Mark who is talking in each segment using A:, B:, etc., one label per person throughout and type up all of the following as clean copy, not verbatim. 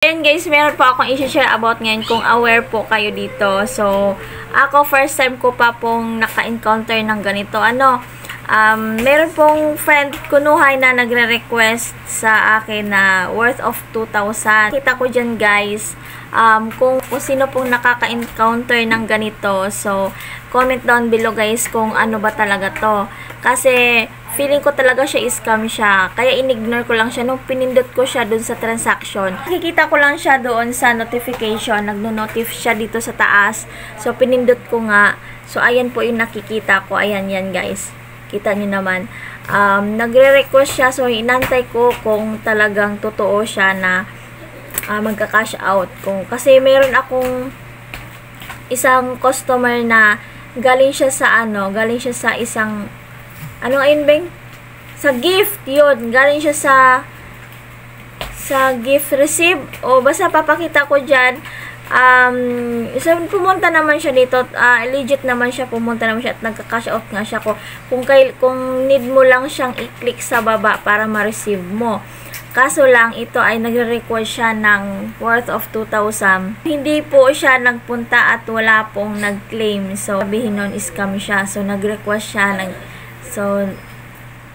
A: Ayan guys, meron po akong i-share about ngayon kung aware po kayo dito. So, ako first time ko pa pong naka-encounter ng ganito. Meron pong friend kunuhay na nagre-request sa akin na worth of 2,000. Kita ko dyan guys, kung sino pong nakaka-encounter ng ganito. So, comment down below guys kung ano ba talaga to. Kasi, feeling ko talaga scam siya. Kaya in-ignore ko lang siya nung pinindot ko siya dun sa transaction. Nakikita ko lang siya doon sa notification. Nagno-notif siya dito sa taas. So, pinindot ko nga. So, ayan po yung nakikita ko. Ayan yan guys. Kita nyo naman. Nagre-request siya. So, inantay ko kung talagang totoo siya na magka-cash out. Kasi meron akong isang customer na galing siya sa isang ayun bang? Sa gift, yun. Galing siya sa gift receive. O, basta papakita ko dyan. Pumunta naman siya dito. Legit naman siya. Pumunta naman siya at nagka-cash out nga siya. Kung need mo lang siyang i-click sa baba para ma-receive mo. Kaso lang, ito ay nagre-request siya ng worth of 2,000. Hindi po siya nagpunta at wala pong nag-claim. So, sabihin nun, scam siya. So, nag-request siya So,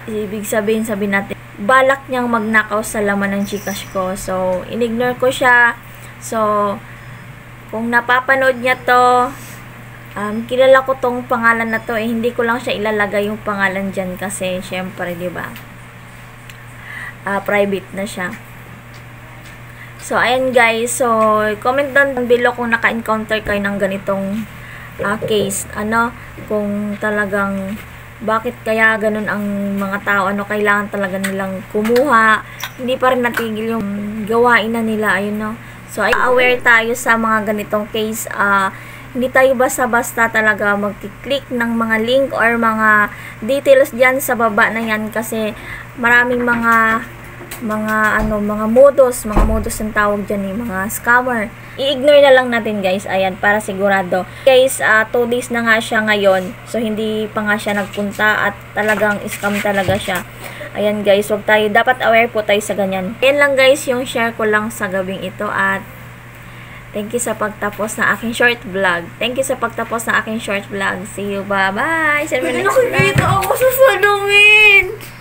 A: ibig sabihin natin, balak niyang magnakaw sa laman ng Gcash ko. So, in-ignore ko siya. So, kung napapanood niya to, kilala ko tong pangalan na to. Hindi ko lang siya ilalagay yung pangalan dyan kasi, syempre, diba? Private na siya. So, ayan guys. So, comment down below kung naka-encounter kayo ng ganitong case. Kung talagang bakit kaya ganun ang mga tao, kailangan talaga nilang kumuha, hindi pa rin natigil yung gawain na nila, ayun no. So, aware tayo sa mga ganitong case, hindi tayo basta-basta talaga mag-click ng mga link or mga details diyan sa baba na yan kasi maraming mga modus ang tawag dyan, mga scammer. I-ignore na lang natin guys, ayan, para sigurado. Guys, 2 days na nga siya ngayon, so hindi pa nga siya nagpunta at talagang scam talaga siya. Ayan guys, dapat aware po tayo sa ganyan. Ayan lang guys, yung share ko lang sa gabing ito at thank you sa pagtapos na aking short vlog. See you, bye-bye!
B: Nakikita ako sa salamin!